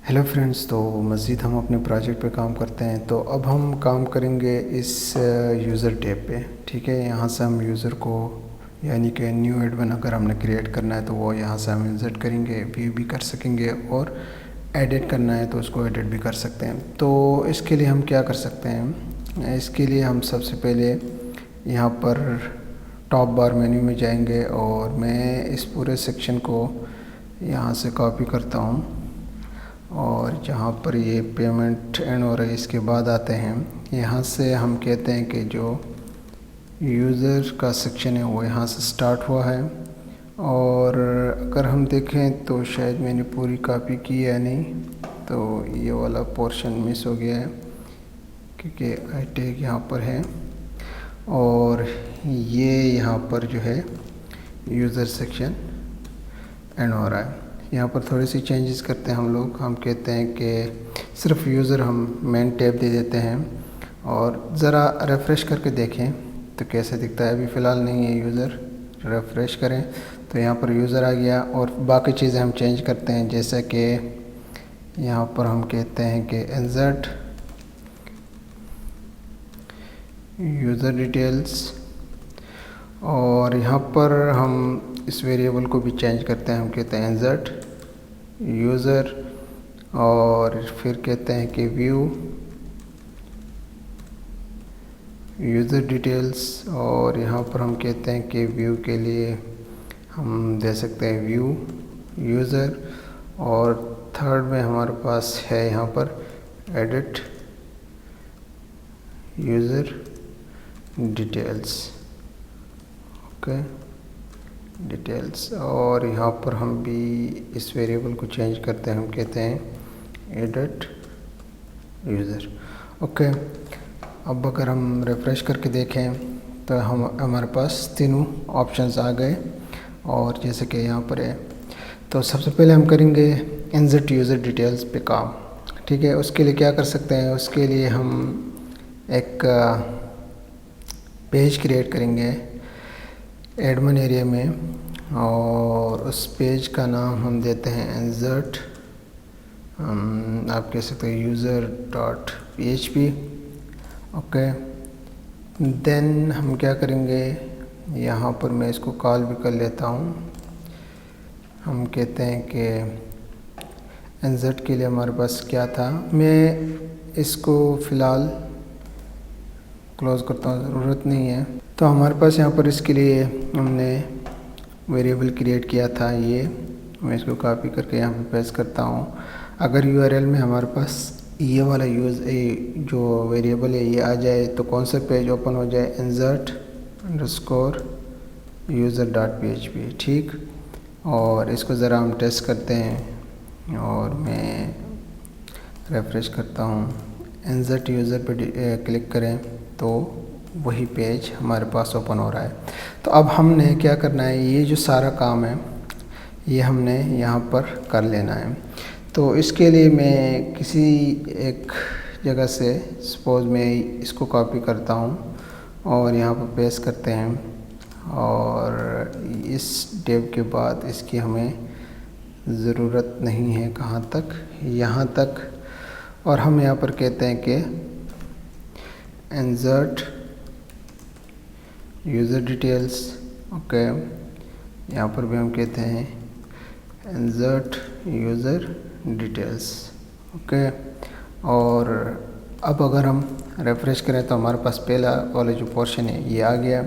Hello friends, तो मज़ीद हम अपने प्रोजेक्ट पे काम करते हैं। तो अब हम काम करेंगे इस यूज़र टैब पे। ठीक है, यहाँ से हम यूज़र को यानी कि न्यू एडमिन अगर हमने क्रिएट करना है तो वो यहाँ से हम इंसर्ट करेंगे, व्यू भी कर सकेंगे और एडिट करना है तो उसको एडिट भी कर सकते हैं। तो इसके लिए हम क्या कर सकते हैं, इसके लिए हम सबसे पहले यहाँ पर टॉप बार मेन्यू में जाएंगे और मैं इस पूरे सेक्शन को यहाँ से कॉपी करता हूँ और जहाँ पर ये पेमेंट एंड हो रहा है इसके बाद आते हैं। यहाँ से हम कहते हैं कि जो यूज़र का सेक्शन है वो यहाँ से स्टार्ट हुआ है और अगर हम देखें तो शायद मैंने पूरी कॉपी की है नहीं, तो ये वाला पोर्शन मिस हो गया है क्योंकि आई टैग यहाँ पर है और ये यहाँ पर जो है यूज़र सेक्शन एंड हो रहा है। यहाँ पर थोड़ी सी चेंजेस करते हैं हम लोग। हम कहते हैं कि सिर्फ यूज़र हम मेन टैब दे देते हैं और ज़रा रेफ़्रेश करके देखें तो कैसे दिखता है। अभी फ़िलहाल नहीं है यूज़र, रेफ़्रेश करें तो यहाँ पर यूज़र आ गया और बाकी चीज़ें हम चेंज करते हैं। जैसे कि यहाँ पर हम कहते हैं कि इंसर्ट यूज़र डिटेल्स और यहाँ पर हम इस वेरिएबल को भी चेंज करते हैं। हम कहते हैं इंसर्ट यूज़र और फिर कहते हैं कि व्यू यूज़र डिटेल्स और यहाँ पर हम कहते हैं कि व्यू के लिए हम दे सकते हैं व्यू यूज़र और थर्ड में हमारे पास है यहाँ पर edit user details. Okay, details और यहाँ पर हम भी इस वेरिएबल को चेंज करते हैं। हम कहते हैं एडिट यूज़र। ओके, अब अगर हम रिफ़्रेश करके देखें तो हमारे पास तीनों ऑप्शंस आ गए और जैसे कि यहाँ पर है। तो सबसे पहले हम करेंगे इंसर्ट यूज़र डिटेल्स पे काम। ठीक है, उसके लिए क्या कर सकते हैं, उसके लिए हम एक पेज क्रिएट करेंगे एडमिन एरिया में और उस पेज का नाम हम देते हैं इंसर्ट, आप कह सकते हैं user.php। ओके, देन हम क्या करेंगे, यहाँ पर मैं इसको कॉल भी कर लेता हूँ। हम कहते हैं कि इंसर्ट के लिए हमारे पास क्या था, मैं इसको फ़िलहाल क्लोज़ करता हूँ, ज़रूरत नहीं है। तो हमारे पास यहाँ पर इसके लिए हमने वेरिएबल क्रिएट किया था, ये मैं इसको कॉपी करके यहाँ पे पेस्ट करता हूँ। अगर यूआरएल में हमारे पास ये वाला जो वेरिएबल है ये आ जाए तो कौन सा पेज ओपन हो जाए, इंसर्ट अंडरस्कोर user.php। ठीक, और इसको ज़रा हम टेस्ट करते हैं और मैं रेफ़्रेश करता हूँ। इंसर्ट यूज़र पे क्लिक करें तो वही पेज हमारे पास ओपन हो रहा है। तो अब हमने क्या करना है, ये जो सारा काम है ये हमने यहाँ पर कर लेना है। तो इसके लिए मैं किसी एक जगह से सपोज़ मैं इसको कॉपी करता हूँ और यहाँ पर पेस्ट करते हैं और इस टैब के बाद इसकी हमें ज़रूरत नहीं है, कहाँ तक, यहाँ तक। और हम यहाँ पर कहते हैं कि इंसर्ट यूज़र डिटेल्स। ओके, यहाँ पर भी हम कहते हैं इंसर्ट यूज़र डिटेल्स। ओके, और अब अगर हम रेफ़्रेश करें तो हमारे पास पहला वाला जो पोर्शन है ये आ गया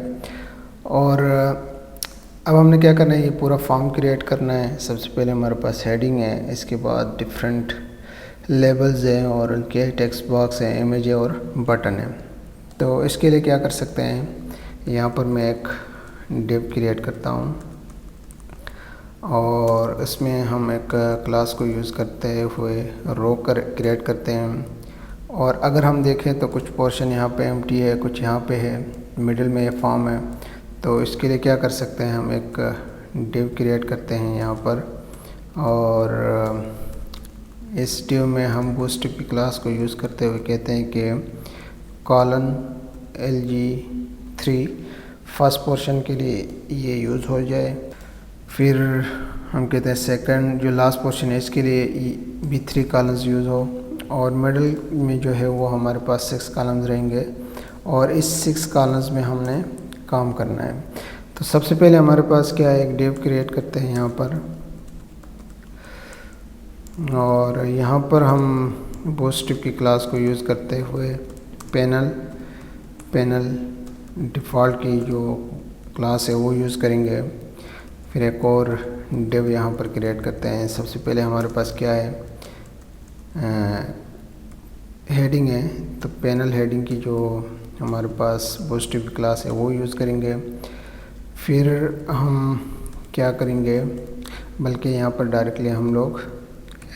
और अब हमने क्या करना है, ये पूरा फॉर्म क्रिएट करना है। सबसे पहले हमारे पास हेडिंग है, इसके बाद डिफरेंट लेबल्स हैं और उनके टेक्स्ट बॉक्स हैं, इमेज है और बटन है। तो इसके लिए क्या कर सकते हैं, यहाँ पर मैं एक डिव क्रिएट करता हूँ और इसमें हम एक क्लास को यूज़ करते हुए रो क्रिएट करते हैं। और अगर हम देखें तो कुछ पोर्शन यहाँ पे एम्प्टी है, कुछ यहाँ पे है, मिडिल में ये फॉर्म है। तो इसके लिए क्या कर सकते हैं, हम एक डिव क्रिएट करते हैं यहाँ पर और इस डिव में हम बूटस्ट्रैप की क्लास को यूज़ करते हुए कहते हैं कि कॉलन LG3 फर्स्ट पोर्शन के लिए ये यूज़ हो जाए। फिर हम कहते हैं सेकंड जो लास्ट पोर्शन है इसके लिए भी 3 कॉलम्स यूज़ हो, और मिडल में जो है वो हमारे पास 6 कॉलम्स रहेंगे, और इस 6 कॉलम्स में हमने काम करना है। तो सबसे पहले हमारे पास क्या है, एक डिव क्रिएट करते हैं यहाँ पर, और यहाँ पर हम बूटस्ट्रैप की क्लास को यूज़ करते हुए पैनल डिफ़ॉल्ट की जो क्लास है वो यूज़ करेंगे। फिर एक और डिव यहाँ पर क्रिएट करते हैं। सबसे पहले हमारे पास क्या है, हेडिंग है, तो पैनल हेडिंग की जो हमारे पास बूटस्ट्रैप की क्लास है वो यूज़ करेंगे। फिर हम क्या करेंगे, बल्कि यहाँ पर डायरेक्टली हम लोग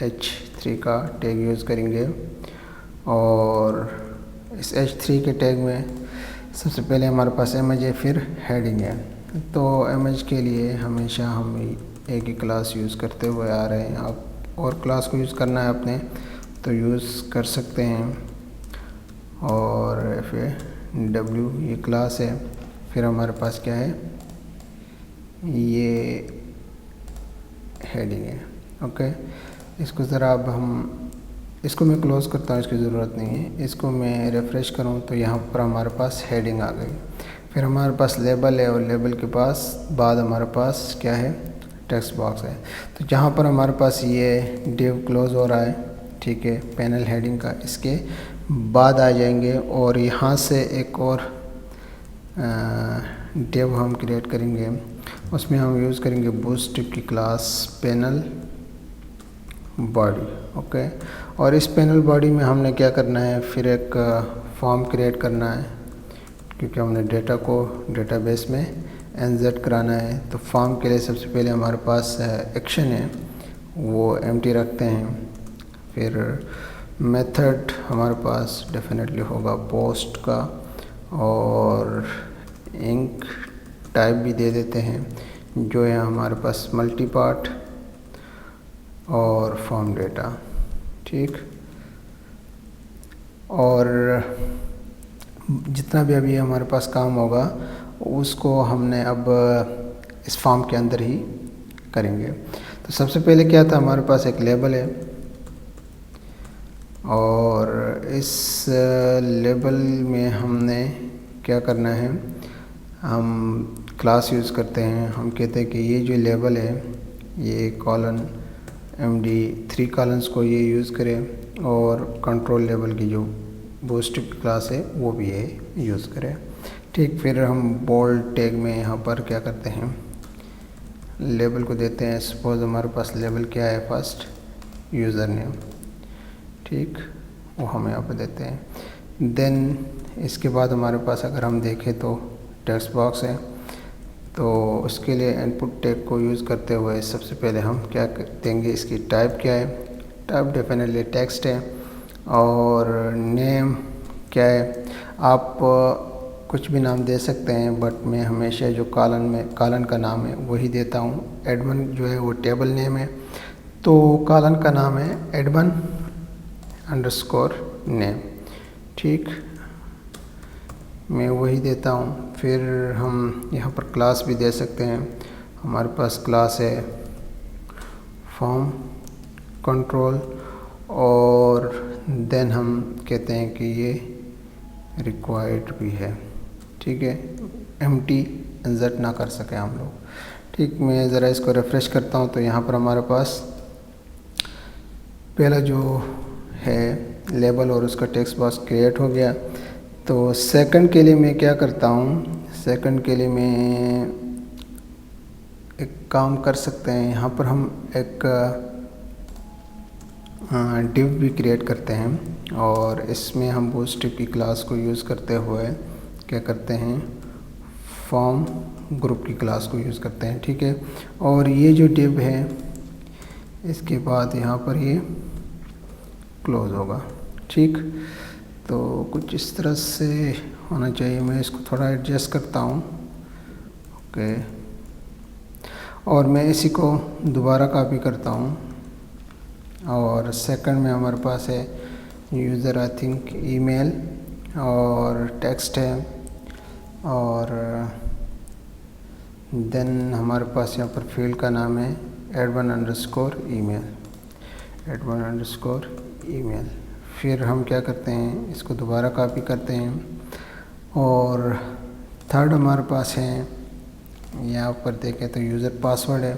H3 का टैग यूज़ करेंगे, और इस H3 के टैग में सबसे पहले हमारे पास इमेज है, फिर हेडिंग है। तो इमेज के लिए हमेशा हम एक ही क्लास यूज़ करते हुए आ रहे हैं। आप और क्लास को यूज़ करना है अपने तो यूज़ कर सकते हैं, और फिर W ये क्लास है। फिर हमारे पास क्या है, ये हेडिंग है। ओके, इसको ज़रा अब हम इसको मैं क्लोज़ करता हूँ, इसकी ज़रूरत नहीं है। इसको मैं रिफ़्रेश करूँ तो यहाँ पर हमारे पास हेडिंग आ गई। फिर हमारे पास लेबल है, और लेबल के पास बाद हमारे पास क्या है, टेक्स्ट बॉक्स है। तो जहाँ पर हमारे पास ये डिव क्लोज़ हो रहा है, ठीक है, पैनल हेडिंग का, इसके बाद आ जाएंगे, और यहाँ से एक और डिव हम क्रिएट करेंगे। उसमें हम यूज़ करेंगे बूटस्ट्रैप की क्लास पैनल बॉडी। ओके, और इस पैनल बॉडी में हमने क्या करना है, फिर एक फॉर्म क्रिएट करना है, क्योंकि हमने डेटा को डेटाबेस में इंसर्ट कराना है। तो फॉर्म के लिए सबसे पहले हमारे पास एक्शन है, वो एम्प्टी रखते हैं। फिर मेथड हमारे पास डेफिनेटली होगा पोस्ट का, और इंक टाइप भी दे देते हैं, जो है हमारे पास मल्टी पार्ट और फॉर्म डेटा, ठीक। और जितना भी अभी हमारे पास काम होगा उसको हमने अब इस फॉर्म के अंदर ही करेंगे। तो सबसे पहले क्या था, हमारे पास एक लेबल है, और इस लेबल में हमने क्या करना है, हम क्लास यूज़ करते हैं। हम कहते हैं कि ये जो लेबल है, ये कॉलन MD3 कॉलन्स को ये यूज़ करें, और कंट्रोल लेवल की जो बूटस्ट्रैप क्लास है वो भी ये यूज़ करें, ठीक। फिर हम बोल्ड टैग में यहाँ पर क्या करते हैं, लेबल को देते हैं। सपोज हमारे पास लेबल क्या है, फर्स्ट यूज़र नेम, ठीक, वो हम यहाँ पर देते हैं। देन इसके बाद हमारे पास अगर हम देखें तो टेक्स्ट बॉक्स है, तो उसके लिए इनपुट टैग को यूज़ करते हुए सबसे पहले हम क्या देंगे, इसकी टाइप क्या है, टाइप डेफिनेटली टेक्स्ट है, और नेम क्या है, आप कुछ भी नाम दे सकते हैं, बट मैं हमेशा जो कॉलन का नाम है वही देता हूँ। एडमिन जो है वो टेबल नेम है, तो कॉलन का नाम है एडमिन अंडरस्कोर नेम, ठीक, मैं वही देता हूँ। फिर हम यहाँ पर क्लास भी दे सकते हैं। हमारे पास क्लास है फॉर्म कंट्रोल, और देन हम कहते हैं कि ये रिक्वायर्ड भी है, ठीक है, एम्प्टी इंसर्ट ना कर सके हम लोग, ठीक। मैं ज़रा इसको रिफ़्रेश करता हूँ, तो यहाँ पर हमारे पास पहला जो है लेबल और उसका टेक्स्ट बॉक्स क्रिएट हो गया। तो सेकंड के लिए मैं क्या करता हूँ, सेकंड के लिए मैं एक काम कर सकते हैं, यहाँ पर हम एक डिव भी क्रिएट करते हैं, और इसमें हम बूटस्ट्रैप की क्लास को यूज़ करते हुए क्या करते हैं, फॉर्म ग्रुप की क्लास को यूज़ करते हैं, ठीक है। और ये जो डिव है इसके बाद यहाँ पर ये क्लोज होगा, ठीक। तो कुछ इस तरह से होना चाहिए। मैं इसको थोड़ा एडजस्ट करता हूँ, ओके, और मैं इसी को दोबारा कॉपी करता हूँ। और सेकंड में हमारे पास है यूज़र आई थिंक ईमेल, और टेक्स्ट है, और देन हमारे पास यहाँ पर फील्ड का नाम है @1_email, @1_email। फिर हम क्या करते हैं, इसको दोबारा कॉपी करते हैं और थर्ड हमारे पास है, यहाँ पर देखें तो यूज़र पासवर्ड है,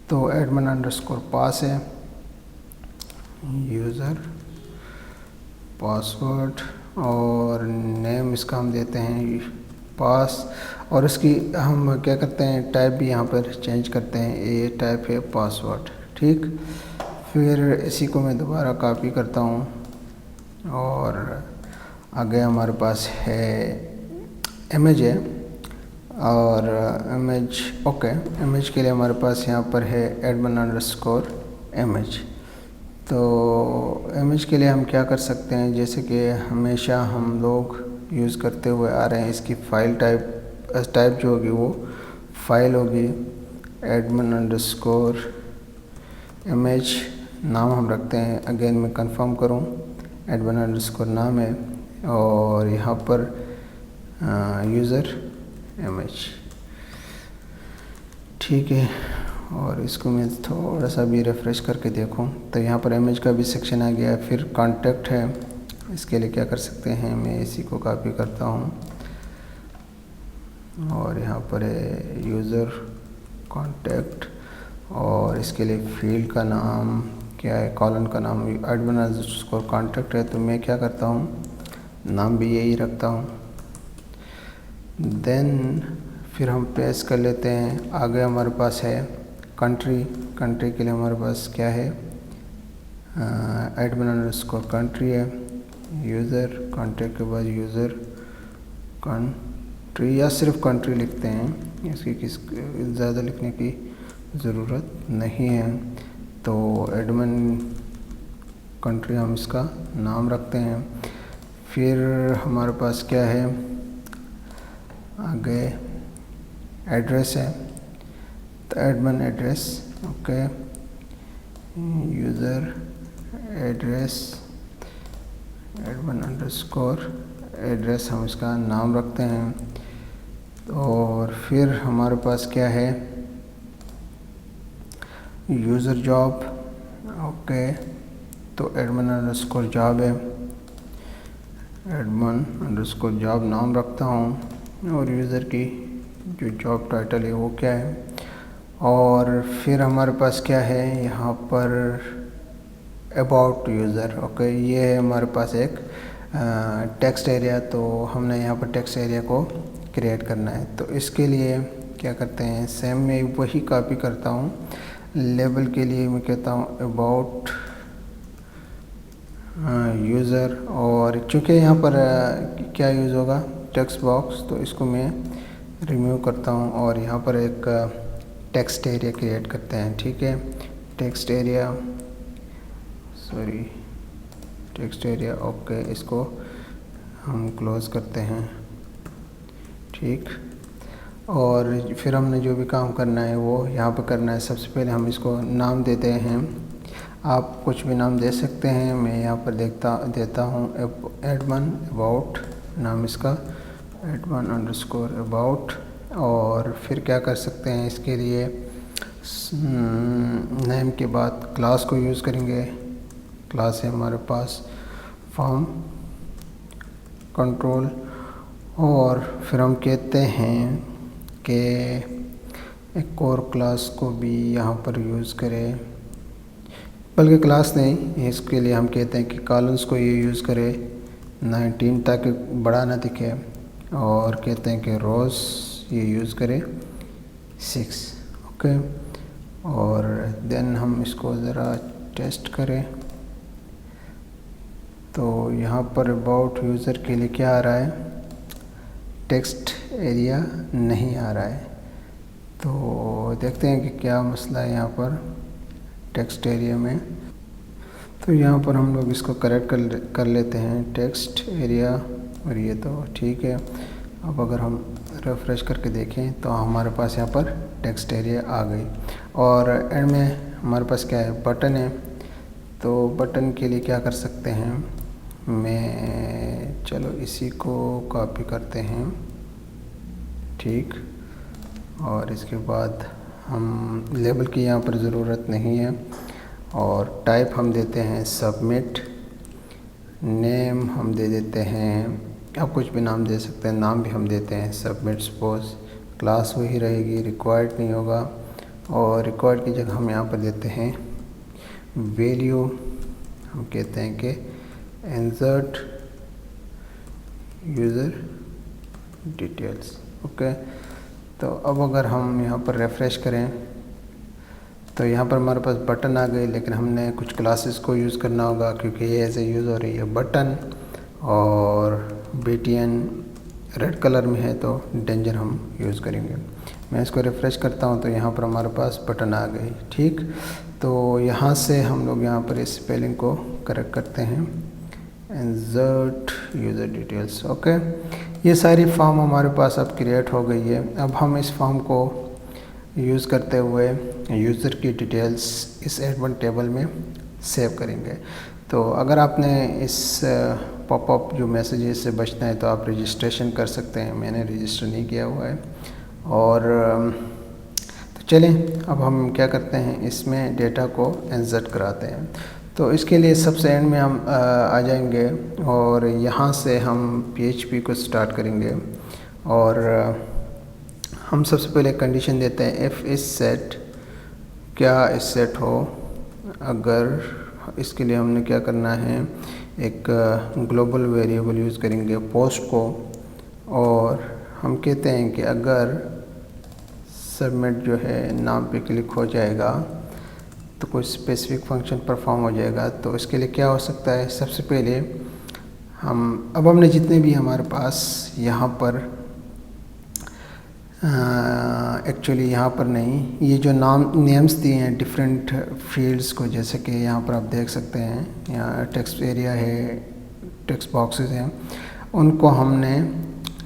तो @1_pass है, यूज़र पासवर्ड, और नेम इसका हम देते हैं पास, और इसकी हम क्या करते हैं, टाइप भी यहाँ पर चेंज करते हैं, ये टाइप है पासवर्ड। ठीक, फिर इसी को मैं दोबारा कॉपी करता हूँ और आगे हमारे पास है इमेज है, और इमेज ओके, इमेज के लिए हमारे पास यहाँ पर है @1_image। तो इमेज के लिए हम क्या कर सकते हैं, जैसे कि हमेशा हम लोग यूज़ करते हुए आ रहे हैं, इसकी फ़ाइल टाइप जो होगी वो फाइल होगी, @1_image नाम हम रखते हैं। अगेन मैं कंफर्म करूं, @1_ नाम है, और यहाँ पर यूज़र इमेज। ठीक है, और इसको मैं थोड़ा सा भी रिफ़्रेश करके देखूं तो यहाँ पर इमेज का भी सेक्शन आ गया। फिर कॉन्टैक्ट है, इसके लिए क्या कर सकते हैं, मैं इसी को कॉपी करता हूँ और यहाँ पर है यूज़र कॉन्टैक्ट, और इसके लिए फील्ड का नाम क्या है, कॉलन का नाम @1_contact है, तो मैं क्या करता हूँ, नाम भी यही रखता हूँ। देन फिर हम पेस्ट कर लेते हैं। आगे हमारे पास है कंट्री के लिए हमारे पास क्या है, @1_country है, यूज़र कॉन्टैक्ट के बाद यूज़र कंट्री, या सिर्फ कंट्री लिखते हैं, इसकी ज़्यादा लिखने की ज़रूरत नहीं है। तो एडमिन कंट्री हम इसका नाम रखते हैं। फिर हमारे पास क्या है, आगे एड्रेस है, तो admin address okay, user address @1_एड्रेस हम इसका नाम रखते हैं। और फिर हमारे पास क्या है, यूज़र जॉब ओके, तो @1_job है, @1_job नाम रखता हूँ, और यूज़र की जो जॉब टाइटल है वो क्या है। और फिर हमारे पास क्या है यहाँ पर, अबाउट यूज़र ओके, ये है हमारे पास एक टेक्स्ट एरिया, तो हमने यहाँ पर टेक्स्ट एरिया को क्रिएट करना है। तो इसके लिए क्या करते हैं, सेम मैं वही कॉपी करता हूँ। लेबल के लिए मैं कहता हूँ अबाउट यूज़र, और चूँकि यहाँ पर क्या यूज़ होगा, टेक्स्ट बॉक्स, तो इसको मैं रिमूव करता हूँ और यहाँ पर एक टेक्स्ट एरिया क्रिएट करते हैं। ठीक है, टेक्स्ट एरिया ओके, इसको हम क्लोज़ करते हैं। ठीक, और फिर हमने जो भी काम करना है वो यहाँ पर करना है। सबसे पहले हम इसको नाम देते हैं, आप कुछ भी नाम दे सकते हैं, मैं यहाँ पर देता हूँ @1_about नाम इसका, @1_about। और फिर क्या कर सकते हैं, इसके लिए नेम के बाद क्लास को यूज़ करेंगे। क्लास है हमारे पास फॉर्म कंट्रोल, और फिर हम कहते हैं कि एक और क्लास को भी यहाँ पर यूज़ करें, बल्कि क्लास नहीं, इसके लिए हम कहते हैं कि कॉलम्स को ये यूज़ करें 19 ताकि बड़ा ना दिखे, और कहते हैं कि रोज़ ये यूज़ करें 6 ओके। और देन हम इसको ज़रा टेस्ट करें, तो यहाँ पर अबाउट यूज़र के लिए क्या आ रहा है, टेक्स्ट एरिया नहीं आ रहा है। तो देखते हैं कि क्या मसला है यहाँ पर टेक्स्ट एरिया में। तो यहाँ पर हम लोग इसको करेक्ट कर लेते हैं, टेक्स्ट एरिया, और ये तो ठीक है। अब अगर हम रिफ्रेश करके देखें तो हमारे पास यहाँ पर टेक्स्ट एरिया आ गई। और एंड में हमारे पास क्या है, बटन है, तो बटन के लिए क्या कर सकते हैं, चलो इसी को कॉपी करते हैं। ठीक, और इसके बाद हम लेबल की यहाँ पर ज़रूरत नहीं है। और टाइप हम देते हैं सबमिट। नेम हम दे देते हैं, आप कुछ भी नाम दे सकते हैं, नाम भी हम देते हैं सबमिट सपोज। क्लास वही रहेगी, रिक्वायर्ड नहीं होगा। और रिक्वायर्ड की जगह हम यहाँ पर देते हैं वैल्यू। हम कहते हैं कि इंसर्ट यूज़र डिटेल्स। ओके, तो अब अगर हम यहाँ पर रिफ़्रेश करें तो यहाँ पर हमारे पास बटन आ गए, लेकिन हमने कुछ क्लासेस को यूज़ करना होगा क्योंकि ये ऐसे यूज़ हो रही है बटन। और BTN रेड कलर में है तो डेंजर हम यूज़ करेंगे। मैं इसको रिफ़्रेश करता हूँ तो यहाँ पर हमारे पास बटन आ गई। ठीक, तो यहाँ से हम लोग यहाँ पर इस स्पेलिंग को करेक्ट करते हैं, इंसर्ट यूज़र डिटेल्स। ओके, ये सारी फॉर्म हमारे पास अब क्रिएट हो गई है। अब हम इस फॉर्म को यूज़ करते हुए यूज़र की डिटेल्स इस एडमिन टेबल में सेव करेंगे। तो अगर आपने इस पॉपअप जो मैसेजेस से बचना है तो आप रजिस्ट्रेशन कर सकते हैं। मैंने रजिस्टर नहीं किया हुआ है। और तो चलें अब हम क्या करते हैं, इसमें डेटा को इंसर्ट कराते हैं। तो इसके लिए सबसे एंड में हम आ जाएंगे और यहाँ से हम PHP को स्टार्ट करेंगे। और हम सबसे पहले कंडीशन देते हैं इफ़ इस सेट, क्या इस सेट हो। अगर इसके लिए हमने क्या करना है, एक ग्लोबल वेरिएबल यूज़ करेंगे पोस्ट को। और हम कहते हैं कि अगर सबमिट जो है नाम पे क्लिक हो जाएगा तो कोई स्पेसिफिक फंक्शन परफॉर्म हो जाएगा। तो इसके लिए क्या हो सकता है, सबसे पहले हमने जितने भी हमारे पास यहाँ पर एक्चुअली यहाँ पर नहीं, ये जो नेम्स दिए हैं डिफरेंट फील्ड्स को, जैसे कि यहाँ पर आप देख सकते हैं, यहाँ टेक्स्ट एरिया है, टेक्स्ट बॉक्सेस हैं, उनको हमने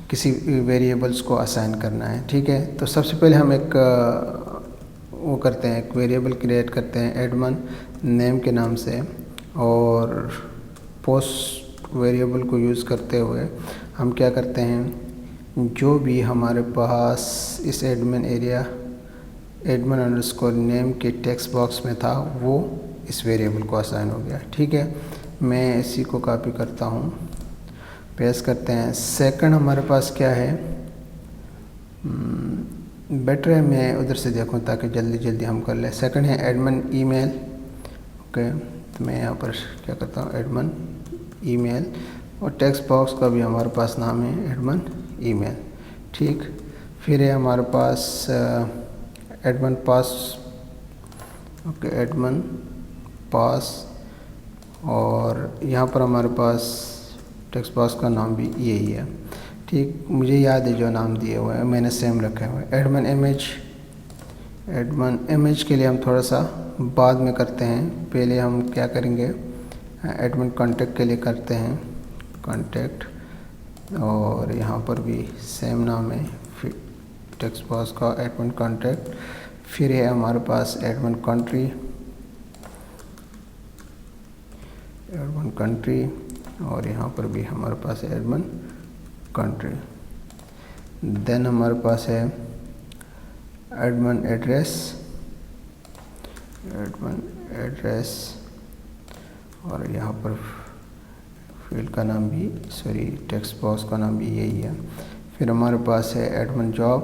किसी वेरिएबल्स को असाइन करना है। ठीक है, तो सबसे पहले हम एक वो करते हैं, एक वेरिएबल क्रिएट करते हैं एडमिन नेम के नाम से। और पोस्ट वेरिएबल को यूज़ करते हुए हम क्या करते हैं, जो भी हमारे पास इस एडमिन अंडरस्कोर नेम के टेक्स्ट बॉक्स में था वो इस वेरिएबल को असाइन हो गया। ठीक है, मैं इसी को कॉपी करता हूँ, पेस्ट करते हैं। सेकंड हमारे पास क्या है, बेटर है मैं उधर से देखूँ ताकि जल्दी जल्दी हम कर लें। सेकंड है एडमिन ईमेल। ओके, तो मैं यहाँ पर क्या करता हूँ, एडमिन ईमेल। और टेक्स्ट बॉक्स का भी हमारे पास नाम है एडमिन ईमेल। ठीक, फिर है हमारे पास एडमिन पास। ओके, एडमिन पास। और यहाँ पर हमारे पास टेक्स्ट बॉक्स का नाम भी यही है। ठीक, मुझे याद है जो नाम दिए हुए हैं मैंने सेम रखे हुए हैं। एडमिन इमेज के लिए हम थोड़ा सा बाद में करते हैं, पहले हम क्या करेंगे, एडमिन कॉन्टेक्ट के लिए करते हैं कॉन्टेक्ट। और यहाँ पर भी सेम नाम है, फिर टेक्स्ट बॉक्स का एडमिन कॉन्टेक्ट। फिर है हमारे पास एडमिन कंट्री। और यहाँ पर भी हमारे पास है एडमिन कंट्री। देन हमारे पास है एडमिन एड्रेस। और यहाँ पर फील्ड का नाम भी, सॉरी, टेक्स्ट बॉक्स का नाम भी यही है। फिर हमारे पास है admin job.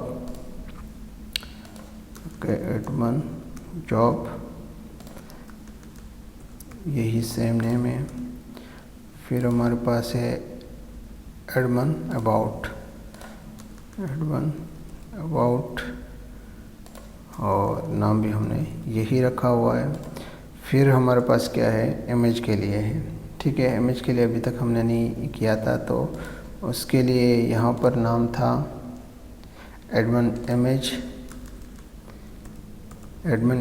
Okay, admin job, यही सेम नेम है। फिर हमारे पास है एडमिन अबाउट। और नाम भी हमने यही रखा हुआ है। फिर हमारे पास क्या है, इमेज के लिए है। ठीक है, इमेज के लिए अभी तक हमने नहीं किया था, तो उसके लिए यहाँ पर नाम था एडमिन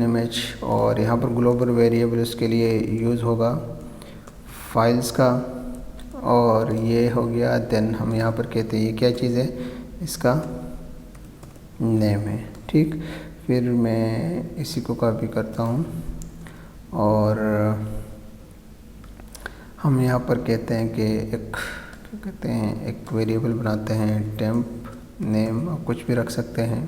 इमेज। और यहाँ पर ग्लोबल वेरिएबल उसके लिए यूज़ होगा फाइल्स का। और ये हो गया। देन हम यहाँ पर कहते हैं ये क्या चीज़ है, इसका नेम है। ठीक, फिर मैं इसी को कॉपी करता हूँ और हम यहाँ पर कहते हैं कि एक वेरिएबल बनाते हैं टेम्प नेम, आप कुछ भी रख सकते हैं।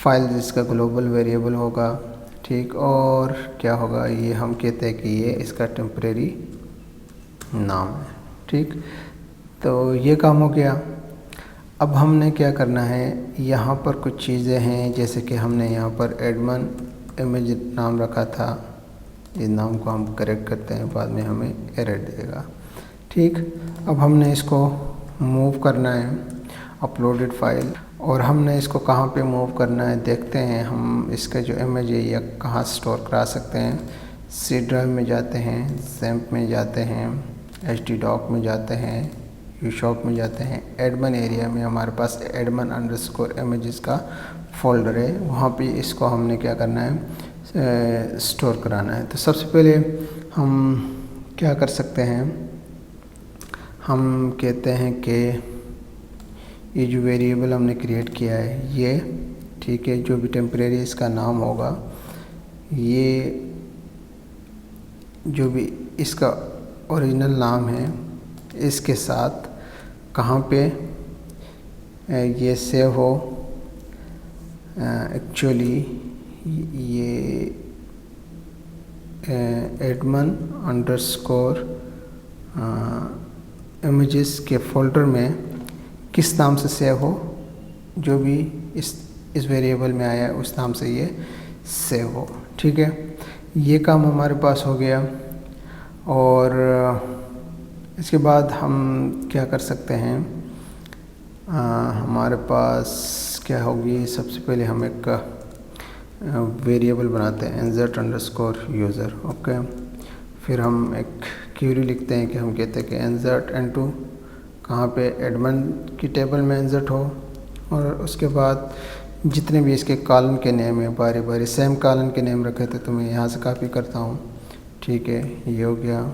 फाइल जिसका ग्लोबल वेरिएबल होगा, ठीक। और क्या होगा, ये हम कहते हैं कि ये इसका टेम्परेरी नाम है, ठीक। तो ये काम हो गया। अब हमने क्या करना है, यहाँ पर कुछ चीज़ें हैं, जैसे कि हमने यहाँ पर एडमन इमेज नाम रखा था, इस नाम को हम करेक्ट करते हैं, बाद में हमें एरर देगा, ठीक। अब हमने इसको मूव करना है अपलोडेड फाइल, और हमने इसको कहाँ पे मूव करना है देखते हैं। हम इसका जो इमेज है या कहाँ स्टोर करा सकते हैं। सी ड्राइव में जाते हैं, जैम्प में जाते हैं, एच डॉक में जाते हैं, यूशॉप में जाते हैं। एडमन एरिया में हमारे पास एडमन_images का फोल्डर है, वहाँ पे इसको हमने क्या करना है, स्टोर कराना है। तो सबसे पहले हम क्या कर सकते हैं, हम कहते हैं कि ये जो वेरिएबल हमने क्रिएट किया है ये, ठीक है, जो भी टेम्परेरी इसका नाम होगा, ये जो भी इसका ओरिजिनल नाम है, इसके साथ कहाँ पे ये सेव हो। एक्चुअली ये admin_images के फोल्डर में किस नाम से सेव हो, जो भी इस वेरिएबल में आया है उस नाम से ये सेव हो, ठीक है। ये काम हमारे पास हो गया। और इसके बाद हम क्या कर सकते हैं, हमारे पास क्या होगी, सबसे पहले हम एक वेरिएबल बनाते हैं insert_user, ओके। फिर हम एक क्वेरी लिखते हैं कि हम कहते हैं कि insert into कहाँ पे, एडमन की टेबल में इंसर्ट हो। और उसके बाद जितने भी इसके कॉलम के नेम है, बारी बारी सेम कॉलम के नेम रखे थे, तो मैं यहाँ से कॉपी करता हूँ, ठीक है। ये हो गया,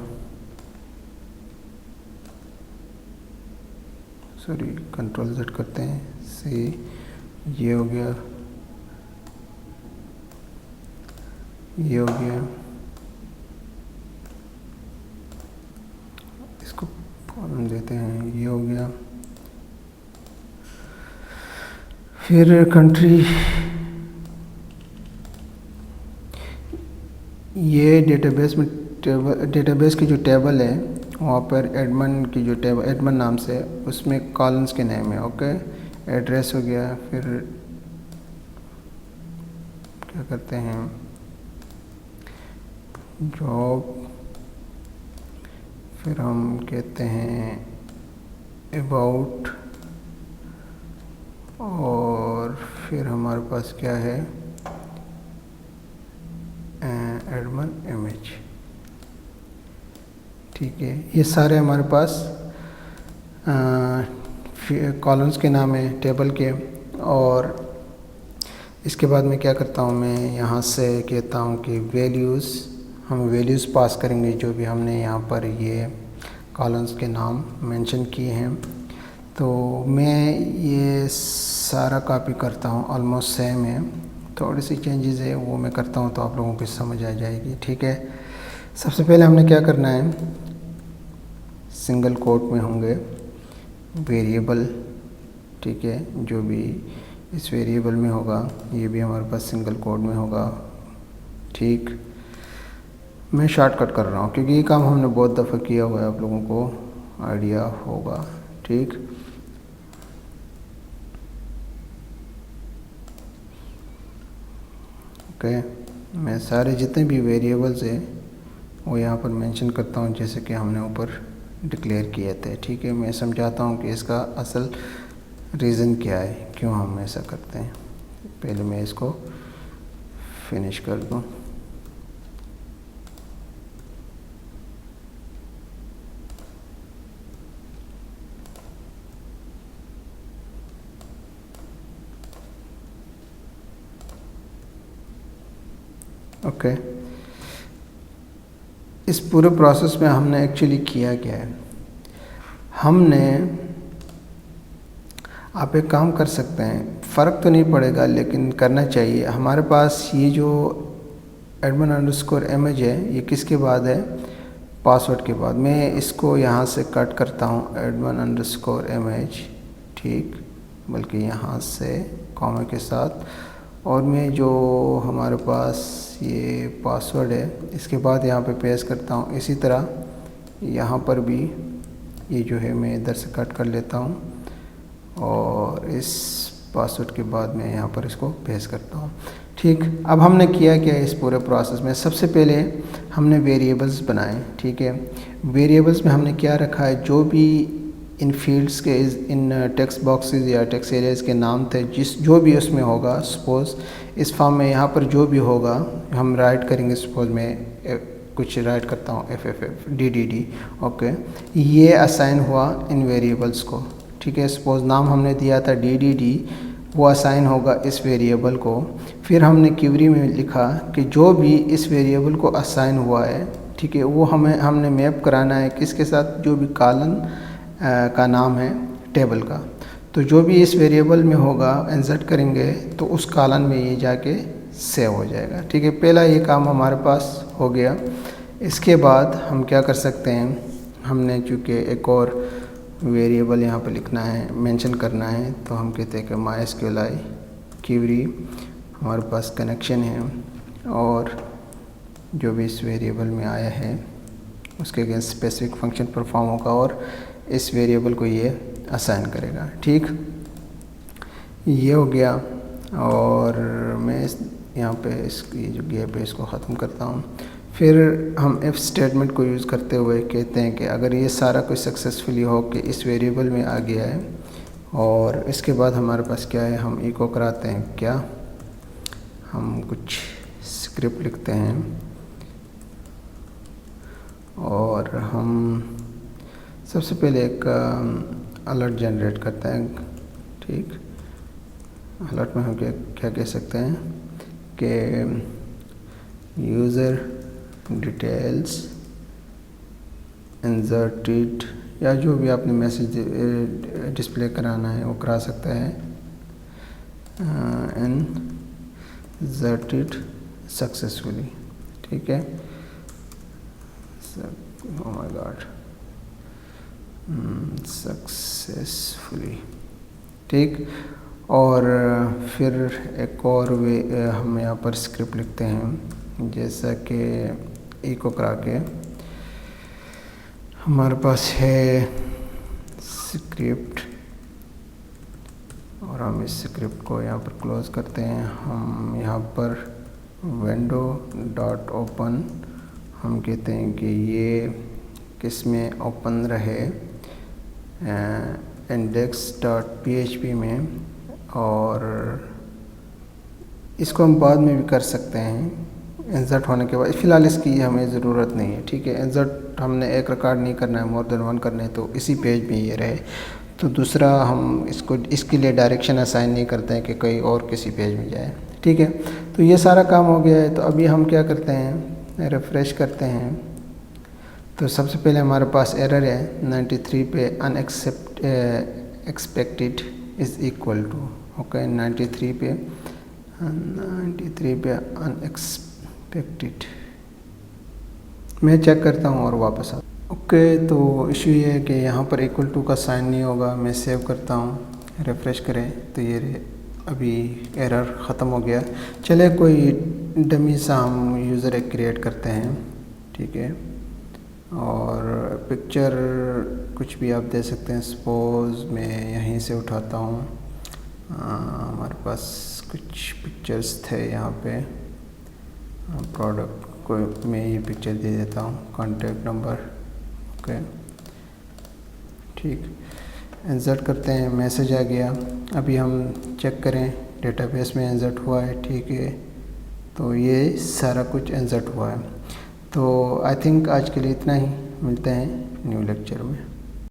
सॉरी Ctrl+Z करते हैं, सी, ये हो गया, ये हो गया, इसको कॉलम देते हैं, ये हो गया। फिर कंट्री, ये डेटाबेस में डेटाबेस की जो टेबल है वहाँ पर एडमन की जो टेबल, एडमन नाम से, उसमें कॉलम्स के नेम है, ओके। एड्रेस हो गया। फिर क्या करते हैं, जॉब, फिर हम कहते हैं अबाउट, और फिर हमारे पास क्या है, एडमन इमेज, ठीक है। ये सारे हमारे पास कॉलम्स के नाम है टेबल के। और इसके बाद में क्या करता हूँ, मैं यहाँ से कहता हूँ कि वैल्यूज़, हम वैल्यूज़ पास करेंगे जो भी हमने यहाँ पर ये कॉलम्स के नाम मेंशन किए हैं। तो मैं ये सारा कॉपी करता हूँ, ऑलमोस्ट सेम है, थोड़ी सी चेंजेस है वो मैं करता हूँ, तो आप लोगों को समझ आ जाएगी, ठीक है। सबसे पहले हमने क्या करना है, सिंगल कोट में होंगे वेरिएबल, ठीक है। जो भी इस वेरिएबल में होगा ये भी हमारे पास सिंगल कोड में होगा, ठीक। मैं शॉर्टकट कर रहा हूँ क्योंकि ये काम हमने बहुत दफ़ा किया हुआ है, आप लोगों को आइडिया होगा, ठीक। ओके, मैं सारे जितने भी वेरिएबल्स हैं वो यहाँ पर मेंशन करता हूँ, जैसे कि हमने ऊपर डिक्लेयर किए थे, ठीक है। मैं समझाता हूँ कि इसका असल रीज़न क्या है, क्यों हम ऐसा करते हैं। पहले मैं इसको फिनिश कर दूँ। ओके, इस पूरे प्रोसेस में हमने एक्चुअली किया क्या है, हमने, आप एक काम कर सकते हैं, फ़र्क तो नहीं पड़ेगा लेकिन करना चाहिए। हमारे पास ये जो admin_image है ये किसके बाद है, पासवर्ड के बाद। मैं इसको यहाँ से कट करता हूँ, admin_image, ठीक, बल्कि यहाँ से कॉमा के साथ, और मैं जो हमारे पास ये पासवर्ड है इसके बाद यहाँ पे पेस्ट करता हूँ। इसी तरह यहाँ पर भी ये जो है मैं इधर से कट कर लेता हूँ और इस पासवर्ड के बाद मैं यहाँ पर इसको पेस्ट करता हूँ। ठीक, अब हमने किया क्या इस पूरे प्रोसेस में, सबसे पहले हमने वेरिएबल्स बनाए। ठीक है, वेरिएबल्स में हमने क्या रखा है, जो भी इन फील्ड्स के इन टेक्स्ट बॉक्सेस या टेक्स्ट एरियाज़ के नाम थे, जो भी उसमें होगा, सपोज़ इस फॉर्म में यहाँ पर जो भी होगा हम राइट करेंगे। सपोज़ मैं कुछ राइट करता हूँ FFFDDD, ओके, ये असाइन हुआ इन वेरिएबल्स को। ठीक है, सपोज़ नाम हमने दिया था DDD, वो असाइन होगा इस वेरिएबल को। फिर हमने क्वेरी में लिखा कि जो भी इस वेरिएबल को असाइन हुआ है, ठीक है, वो हमने मैप कराना है किसके साथ, जो भी कॉलम का नाम है टेबल का। तो जो भी इस वेरिएबल में होगा इंसर्ट करेंगे तो उस कॉलम में ये जाके सेव हो जाएगा। ठीक है, पहला ये काम हमारे पास हो गया। इसके बाद हम क्या कर सकते हैं, हमने चूँकि एक और वेरिएबल यहाँ पे लिखना है, मेंशन करना है, तो हम कहते हैं कि MySQL क्वेरी हमारे पास कनेक्शन है और जो भी इस वेरिएबल में आया है उसके अगेंस्ट स्पेसिफिक फंक्शन परफॉर्म होगा और इस वेरिएबल को ये असाइन करेगा। ठीक, ये हो गया। और मैं यहाँ पे इसकी जो गैप है इसको ख़त्म करता हूँ। फिर हम इफ़ स्टेटमेंट को यूज़ करते हुए कहते हैं कि अगर ये सारा कुछ सक्सेसफुली हो कि इस वेरिएबल में आ गया है, और इसके बाद हमारे पास क्या है, हम इको कराते हैं, क्या हम कुछ स्क्रिप्ट लिखते हैं और हम सबसे पहले एक अलर्ट जनरेट करते हैं। ठीक, अलर्ट में हम क्या कह सकते हैं कि यूज़र डिटेल्स इंसर्टेड, या जो भी आपने मैसेज डिस्प्ले कराना है वो करा सकता है, इंसर्टेड सक्सेसफुली। ठीक है, ओह माय गॉड, सक्सेसफुली। ठीक, और फिर एक और हम यहाँ पर स्क्रिप्ट लिखते हैं, जैसा कि इको करा के हमारे पास है स्क्रिप्ट, और हम इस स्क्रिप्ट को यहाँ पर क्लोज करते हैं। हम यहाँ पर विंडो डॉट ओपन हम कहते हैं कि ये किस में ओपन रहे, index.php में, और इसको हम बाद में भी कर सकते हैं इंसर्ट होने के बाद। फ़िलहाल इसकी हमें ज़रूरत नहीं है। ठीक है, इंसर्ट हमने एक रिकॉर्ड नहीं करना है, मोर देन वन करना है, तो इसी पेज में ये रहे। तो दूसरा हम इसके लिए डायरेक्शन असाइन नहीं करते हैं कि कहीं और किसी पेज में जाए। ठीक है, तो ये सारा काम हो गया है। तो अभी हम क्या करते हैं, रिफ़्रेश करते हैं। तो सबसे पहले हमारे पास एरर है 93 पे expected is equal to, okay, 93 पे अनएक्सपेक्टेड। मैं चेक करता हूँ और वापस आता हूँ। ओके, तो इशू ये है कि यहाँ पर इक्वल टू का साइन नहीं होगा। मैं सेव करता हूँ, रिफ़्रेश करें तो ये अभी एरर ख़त्म हो गया। चले कोई डमी सा हम यूज़र एक क्रिएट करते हैं। ठीक है, और पिक्चर कुछ भी आप दे सकते हैं। सपोज़ मैं यहीं से उठाता हूँ, हमारे पास कुछ पिक्चर्स थे यहाँ पे, प्रोडक्ट को मैं ये पिक्चर दे देता हूँ, कॉन्टैक्ट नंबर, ओके। ठीक, इंसर्ट करते हैं, मैसेज आ गया। अभी हम चेक करें डेटाबेस में इंसर्ट हुआ है। ठीक है, तो ये सारा कुछ इंसर्ट हुआ है। तो आई थिंक आज के लिए इतना ही, मिलते हैं न्यू लेक्चर में।